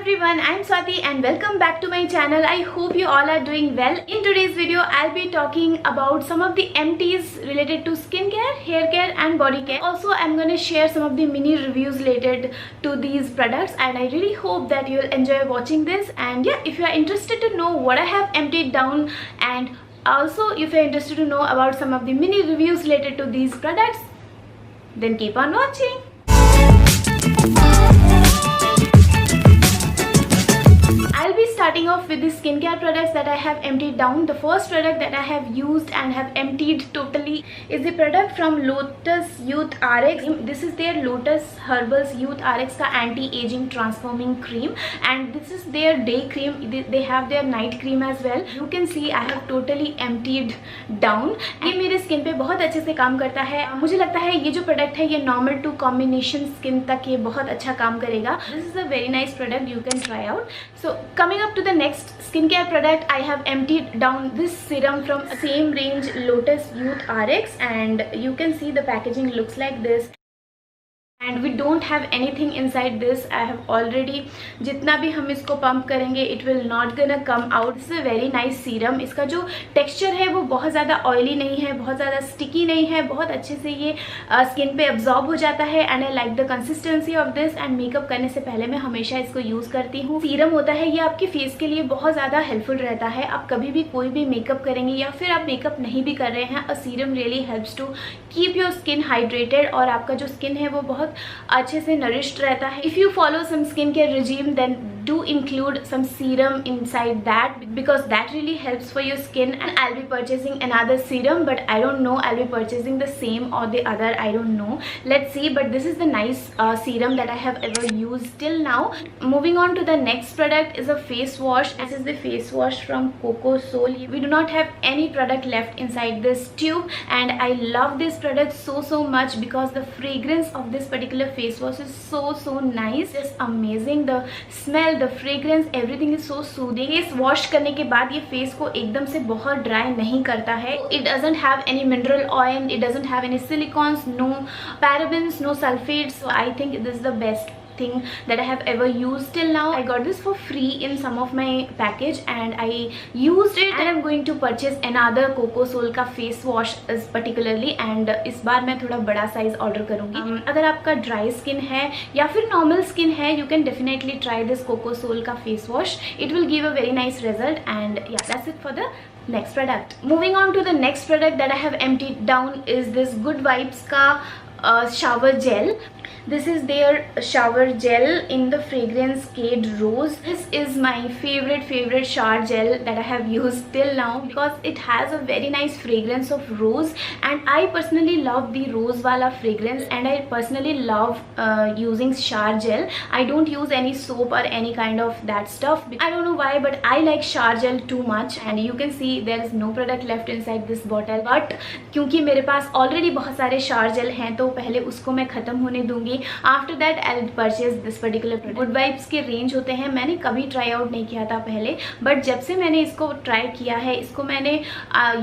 everyone, I'm Swati and welcome back to my channel. I hope you all are doing well. In today's video, I'll be talking about some of the empties related to skincare, hair care and body care. Also, I'm gonna share some of the mini reviews related to these products and I really hope that you'll enjoy watching this. And yeah, if you are interested to know what I have emptied down, and also if you're interested to know about some of the mini reviews related to these products, then keep on watching. I'll be starting off with the skincare products that I have emptied down. The first product that I have used and have emptied totally is the product from Lotus Youth RX. This is their Lotus Herbals Youth RX का anti-aging transforming cream, and this is their day cream. They have their night cream as well. You can see I have totally emptied down. ये मेरे skin पे बहुत अच्छे से काम करता है. मुझे लगता है ये जो प्रोडक्ट है ये नॉर्मल टू कॉम्बिनेशन स्किन तक ये बहुत अच्छा काम करेगा. This is a very nice product, you can try out. So coming up to the next skincare product, I have emptied down this serum from same range Lotus Youth RX, and you can see the packaging looks like this. And we don't have anything inside this. I have already, जितना भी हम इसको pump करेंगे it will not gonna come out. This is a very nice serum. इसका जो texture है वो बहुत ज़्यादा ऑयली नहीं है, बहुत ज़्यादा स्टिकी नहीं है, बहुत अच्छे से ये स्किन पे एब्जॉर्ब हो जाता है. And I like the consistency of this. And makeup करने से पहले मैं हमेशा इसको यूज़ करती हूँ. सीरम होता है ये आपके फेस के लिए बहुत ज़्यादा हेल्पफुल रहता है. आप कभी भी कोई भी मेकअप करेंगे या फिर आप मेकअप नहीं भी कर रहे हैं, a serum really helps to keep your skin hydrated और आपका जो स्किन है वो बहुत अच्छे से नरिश्ड रहता है. If you follow some skin care regime, then do include some serum inside that because that really helps for your skin. And I'll be purchasing another serum, but I don't know, I'll be purchasing the same or the other, I don't know, let's see. But this is the nice serum that I have ever used till now. Moving on to the next product is a face wash. This is the face wash from Coco Soul. We do not have any product left inside this tube, and I love this product so much because the fragrance of this particular face wash is so nice, just amazing. The smell, the fragrance, everything is so soothing. Face wash करने के बाद ये face को एकदम से बहुत dry नहीं करता है. It doesn't have any mineral oil, it doesn't have any silicones, no parabens, no sulphates. So I think this is the best thing that I have ever used till now. I got this for free in some of my package and I used it, and I'm going to purchase another Coco Soul का face wash is particularly, and इस बार मैं थोड़ा बड़ा size order करूँगी. अगर आपका dry skin है या फिर normal skin है, you can definitely try this Coco Soul का face wash. It will give a very nice result. And yeah, that's it for the next product. Moving on to the next product that I have emptied down is this Good Vibes का shower gel. This is their shower gel in the fragrance Cade Rose. This is my favorite shower gel that I have used till now because it has a very nice fragrance of rose, and I personally love the rose wala fragrance, and I personally love using shower gel. I don't use any soap or any kind of that stuff. I don't know why, but I like shower gel too much. And you can see there is no product left inside this bottle, but क्योंकि मेरे पास already बहुत सारे shower gel हैं तो पहले उसको मैं ख़त्म होने दूंगी. After that I will purchase this particular product. Good vibes के रेंज होते हैं, मैंने कभी ट्राई आउट नहीं किया था पहले, बट जब से मैंने इसको ट्राई किया है, इसको मैंने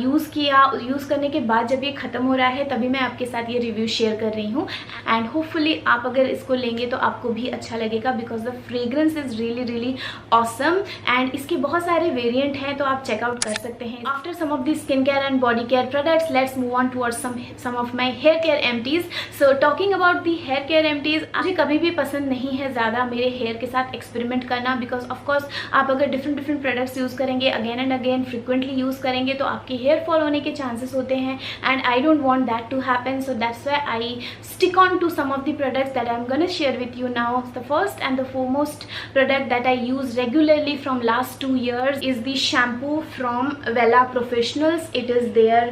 यूज़ किया, यूज़ करने के बाद जब ये ख़त्म हो रहा है तभी मैं आपके साथ ये रिव्यू शेयर कर रही हूँ. एंड होपफुली आप अगर इसको लेंगे तो आपको भी अच्छा लगेगा because the fragrance is really awesome. And इसके बहुत सारे वेरिएंट हैं तो आप चेकआउट कर सकते हैं. After some of the skin care and body care products, let's move on towards some of my hair care empties. So talking about the hair care empties, मुझे कभी भी पसंद नहीं है ज़्यादा मेरे हेयर के साथ एक्सपेरिमेंट करना बिकॉज ऑफकोर्स आप अगर डिफरेंट प्रोडक्ट्स यूज़ करेंगे, again and again frequently use करेंगे तो आपके हेयर फॉल होने के चांसेस होते हैं. And I don't want that to happen, so that's why I stick on to some of the products that I am gonna share with you now. The first and the foremost product that I use regularly from last 2 years is the shampoo from Wella Professionals. It is their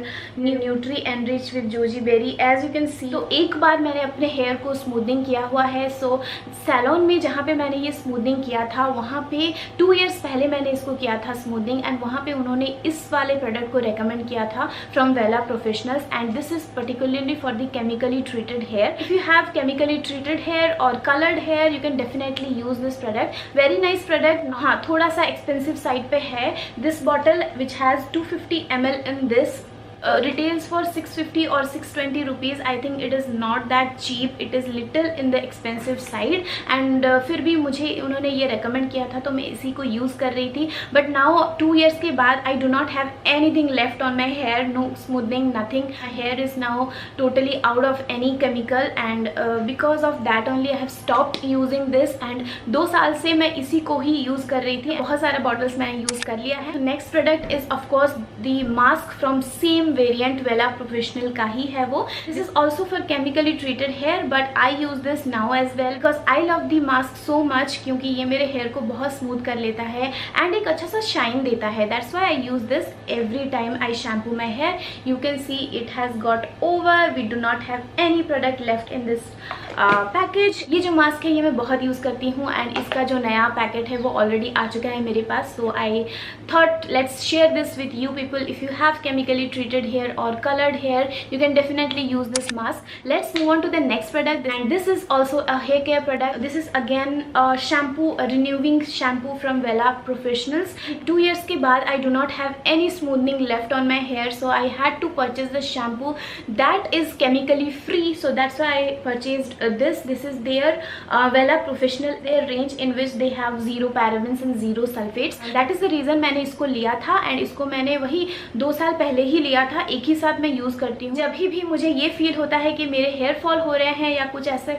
Nutri Enrich with Goji Berry. As you can see, तो एक बार मैंने अपने hair को smoothening किया हुआ है. सो salon में जहाँ पे मैंने ये स्मूथनिंग किया था वहाँ पे 2 years पहले मैंने इसको किया था स्मूथनिंग, एंड वहाँ पे उन्होंने इस वाले प्रोडक्ट को रेकमेंड किया था from Wella professionals. And this is particularly for the chemically treated hair. If you have chemically treated hair और coloured hair, you can definitely use this product. Very nice product. हाँ, थोड़ा सा expensive side पे है. This bottle which has 250 ml in this retails for 650 or 620 rupees. I think it is not that cheap, it is little in the expensive side. And फिर भी मुझे उन्होंने ये recommend किया था तो मैं इसी को use कर रही थी. But now 2 years के बाद I do not have anything left on my hair, no smoothing, nothing. My hair is now totally out of any chemical, and because of that only I have stopped using this. And 2 साल से मैं इसी को ही use कर रही थी. बहुत सारे bottles मैंने use कर लिया है. Next product is of course the mask from same variant, Wella Professional का ही है वो. This is also for chemically treated hair, but I use this now as well because I love the mask so much, क्योंकि ये मेरे hair को बहुत smooth कर लेता है and एक अच्छा सा shine देता है. That's why I use this every time I shampoo my hair. You can see it has got over. We do not have any product left in this package. ये जो mask है ये मैं बहुत use करती हूँ and इसका जो नया पैकेट है वो already आ चुका है मेरे पास. So I thought let's share this with you people. If you have chemically treated hair or colored hair, you can definitely use this mask. Let's move on to the next product, and this is also a hair care product. This is again a shampoo, a renewing shampoo from Wella Professionals. 2 years के बाद I do not have any smoothing left on my hair, so I had to purchase the shampoo that is chemically free. So that's why I purchased this. This is their Wella Professional, their range in which they have 0 parabens and 0 sulfates. That is the reason मैंने इसको लिया था, and इसको मैंने वही 2 साल पहले ही लिया था. एक ही साथ मैं यूज़ करती हूँ. जब भी मुझे ये फील होता है कि मेरे हेयर फॉल हो रहे हैं या कुछ ऐसे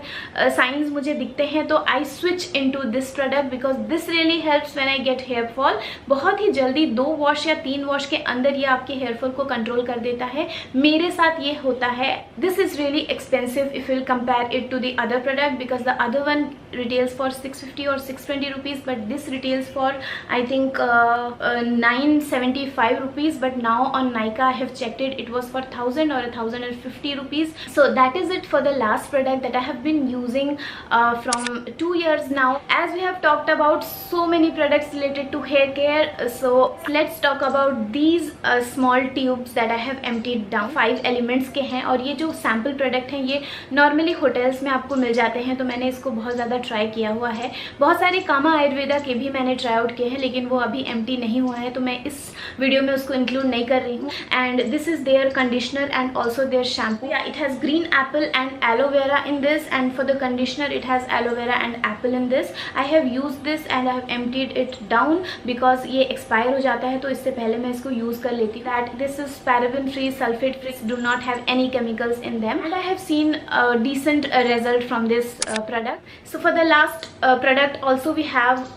साइंस मुझे दिखते हैं तो I switch into this product because this really helps when I get here fall. बहुत ही जल्दी 2 वॉश या 3 वॉश के अंदर ये आपके हेयर फॉल को कंट्रोल कर देता है. मेरे साथ ये होता है. This is really expensive if you compare it to the other product because the other one retails for 650 or 620 rupees, but this retails for I think 975 rupees. But now on Nykaa I have checked it, it was for 1000 or 1050 rupees. So that is it for the last product that I have been using from 2 years now. As we have talked about so many products related to hair care, so let's talk about these small tubes that I have emptied down. 5 elements के हैं और ये जो sample product हैं ये normally hotels में आपको मिल जाते हैं, तो मैंने इसको बहुत ज़्यादा ट्राई किया हुआ है. बहुत सारे कामा आयुर्वेदा के भी मैंने ट्राई आउट किए हैं लेकिन वो अभी एम्प्टी नहीं हुआ है, तो मैं इस वीडियो में उसको इंक्लूड नहीं कर रही हूँ. And this is their conditioner and also their shampoo. It has green apple and aloe vera in this, and for the conditioner it has aloe vera and apple in this. I have use this and I have emptied it down because ये expire हो जाता है, तो इससे पहले मैं इसको use कर लेती हूँ. That this is paraben free, sulphate free, do not have any chemicals in them, and I have seen a decent result from this product. So for the last product also we have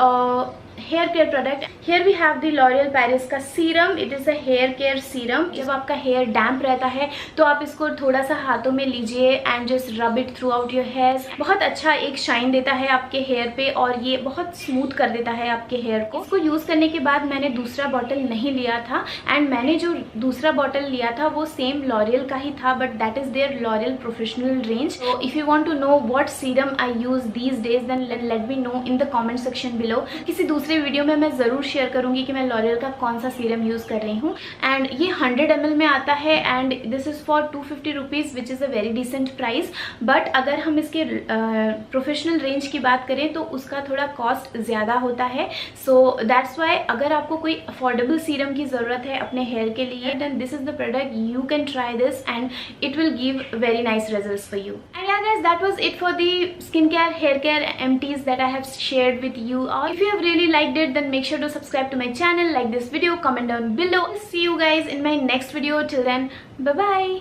hair care product. Here we have the L'Oreal Paris का सीरम. It is a hair care serum. जब आपका hair डैम्प रहता है तो आप इसको थोड़ा सा हाथों में लीजिए and just rub it throughout your hair. बहुत अच्छा एक शाइन देता है आपके हेयर पे और ये बहुत स्मूथ कर देता है आपके हेयर को. इसको यूज़ करने के बाद मैंने दूसरा बॉटल नहीं लिया था, एंड मैंने जो दूसरा बॉटल लिया था वो सेम L'Oreal का ही था, but that is their L'Oreal Professional range. So if you want to know what serum I use these days, then let me know in the comment section below. किसी दूसरे video में मैं ज़रूर share करूंगी कि मैं L'Oreal का कौन सा सीरम यूज़ कर रही हूँ. एंड ये 100 ml में आता है and this is for 250 rupees which is a very decent price. But अगर हम इसके प्रोफेशनल रेंज की बात करें तो उसका थोड़ा कॉस्ट ज़्यादा होता है. सो दैट्स वाई अगर आपको कोई अफोर्डेबल सीरम की ज़रूरत है अपने हेयर के लिए, then this is the product. You can try this and it will give very nice results for you. And yeah guys, that was it for the skincare hair care empties that I have shared with you. If you have really liked it, then make sure to subscribe to my channel, like this video, comment down below. See you guys in my next video. Till then, bye bye.